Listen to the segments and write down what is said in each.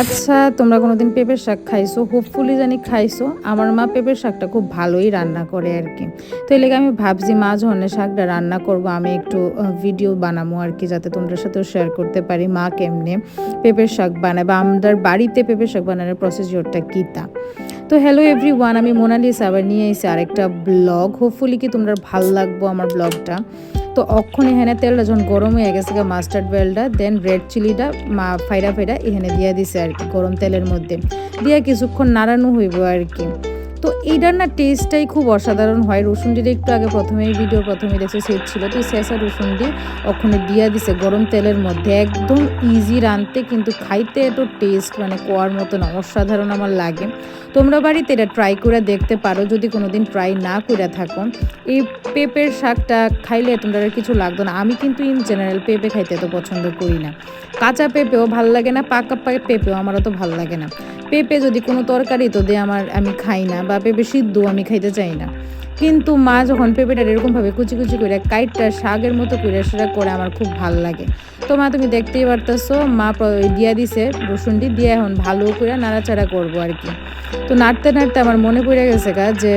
আচ্ছা, তোমরা কোনোদিন পেঁপের শাক খাইছো? হোপফুলি জানি খাইছো। আমার মা পেঁপের শাকটা খুব ভালোই রান্না করে আর কি। তো এই লেগে আমি ভাবছি মা যখন শাকটা রান্না করবো আমি একটু ভিডিও বানাবো আর কি, যাতে তোমাদের সাথেও শেয়ার করতে পারি মা কেমনে পেঁপের শাক বানায় বা আমাদের বাড়িতে পেঁপের শাক বানানোর প্রসিডিওরটা কী তা। তো হ্যালো এভরিওয়ান, আমি মোনালিসা আবার নিয়ে এসেছি আরেকটা ব্লগ। হোপফুলি কি তোমরা ভাল লাগবো আমার ব্লগটা। তো অক্ষণ এখানে তেলটা যখন গরম হয়ে গেছে মাস্টার্ড অয়েলটা দেন রেড চিলিটা ফাইরা ফাইরা এখানে দিয়ে দিছে আর কি গরম তেলের মধ্যে দিয়ে কিছুক্ষণ নাড়ানো হইব আর কি। তো এইটার না টেস্টটাই খুব অসাধারণ হয়। রসুনটির একটু আগে ভিডিওর প্রথমে দেখছে সেট ছিল, তো শেষা রসুনটি ওখানে দিয়ে দিছে গরম তেলের মধ্যে। একদম ইজি রাঁধতে, কিন্তু খাইতে এত টেস্ট মানে কোয়ার মতো না, অসাধারণ আমার লাগে। তোমরা বাড়িতে এটা ট্রাই করে দেখতে পারো যদি কোনোদিন ট্রাই না করে থাকো। এই পেঁপের শাকটা খাইলে তোমরা কিছু লাগতো না। আমি কিন্তু ইন জেনারেল পেঁপে খাইতে তো পছন্দ করি না। কাঁচা পেঁপেও ভাল লাগে না, পাকা পেঁপেও আমারও তো ভাল লাগে না। পেঁপে যদি কোনো তরকারি তো দিয়ে আমি খাই না, বা পেঁপে সিদ্ধ আমি খাইতে চাই না। কিন্তু মা যখন পেঁপেটা এরকমভাবে কুচি কুচি করে কাইটটা শাকের মতো করে সেটা করে আমার খুব ভাল লাগে। তো মা তুমি দেখতেই পারতেছো মা দিয়া দিছে রসুনটি দিয়ে এখন ভালো করে নাড়াচাড়া করবো আর কি। তো নাড়তে নাড়তে আমার মনে পড়ে গেছে যে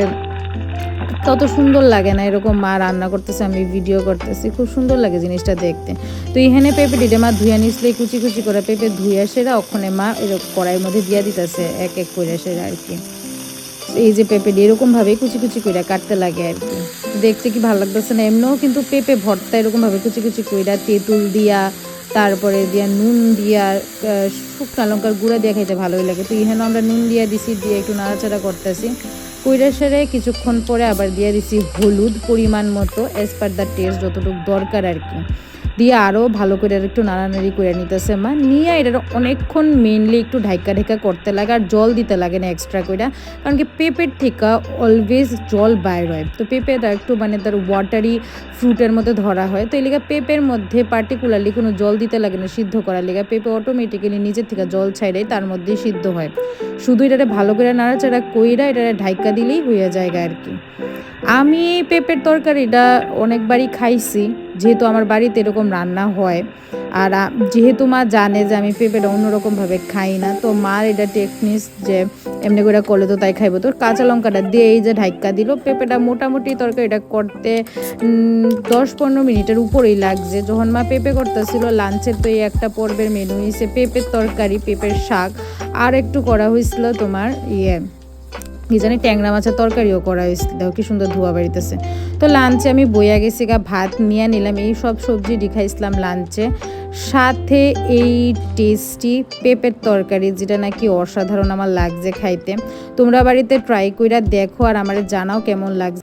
তত সুন্দর লাগে না এরকম মা রান্না করতেছে, আমি ভিডিও করতেছি, খুব সুন্দর লাগে জিনিসটা দেখতে। তো এখানে পেঁপেটিতে মা ধুয়ে নিসলে কুচি কুচি করে পেঁপে ধুয়ে সেরা ওখানে মা এরকম কড়াইয়ের মধ্যে দিয়ে দিতেছে এক এক করে সেরা আর কি। এই যে পেঁপেটি এরকমভাবে কুচি কুচি করে কাটতে লাগে আর কি। দেখতে কি ভালো লাগতেছে না? এমনিও কিন্তু পেঁপে ভর্তা এরকমভাবে কুচি কুচি কইরা তেঁতুল দিয়া তারপরে দিয়া নুন দিয়া শুকনো লঙ্কার গুঁড়া দিয়ে খাইতে ভালোই লাগে। তো এখানে আমরা নুন দিয়া দিছি, দিয়ে একটু নাড়াচাড়া করতেছি। কইরা সেরে কিছুক্ষণ পরে আবার দিয়ে দিছি হলুদ পরিমাণ মতো, অ্যাজ পার দ্য টেস্ট যতটুকু দরকার আর কি। দিয়ে আরও ভালো করে একটু নাড়ানাড়ি করে নিতেছে মা, নিয়ে এটা অনেকক্ষণ মেনলি একটু ঢাইকা ঢাইকা করতে লাগে, আর জল দিতে লাগে না এক্সট্রা করে, কারণ কি পেঁপের থেকে অলওয়েজ জল বাইর হয়। তো পেঁপেটা একটু মানে তার ওয়াটারি ফ্রুটের মধ্যে ধরা হয়, তো এই লেগে পেঁপের মধ্যে পার্টিকুলারলি কোনো জল দিতে লাগে না সিদ্ধ করার লেগে। পেঁপে অটোমেটিক্যালি নিজের থেকে জল ছাইড়াই তার মধ্যেই সিদ্ধ হয়। শুধু এটাতে ভালো করে নাড়াচাড়া কইরা এটা ঢাইকা দিলেই হয়ে যায় আর কি। আমি এই পেঁপের তরকারিটা অনেকবারই খাইছি, যেহেতু আমার বাড়িতে এরকম রান্না হয়। আর যেহেতু মা জানে যে আমি পেঁপেটা অন্যরকমভাবে খাই না, তো মার এটা টেকনিক্স যে এমনি করে করলে তো তাই খাইবো। তো কাঁচা লঙ্কাটা দিয়ে এই যে ঢাইকা দিল, পেঁপেটা মোটামুটি তরকারিটা করতে 10-15 মিনিটের উপরেই লাগছে। যখন মা পেঁপে করতেছিল লাঞ্চের, তো এই একটা পর্বের মেনু হয়েছে পেঁপের তরকারি, পেঁপের শাক, আর একটু করা হয়েছিল তোমার কি জানি ট্যাংরা মাছের তরকারিও করা হয়েছিল। দেখো কি সুন্দর ধোয়া বাড়িতেছে। তো লাঞ্চে আমি বইয়া গেছি ভাত নিয়ে নিলাম, এই সব সবজি খাইছিলাম লাঞ্চে, সাথে এই টেস্টি পেঁপের তরকারি, যেটা নাকি অসাধারণ আমার লাগছে খাইতে। তোমরা বাড়িতে ট্রাই কইরা দেখো আর আমার জানাও কেমন লাগছে।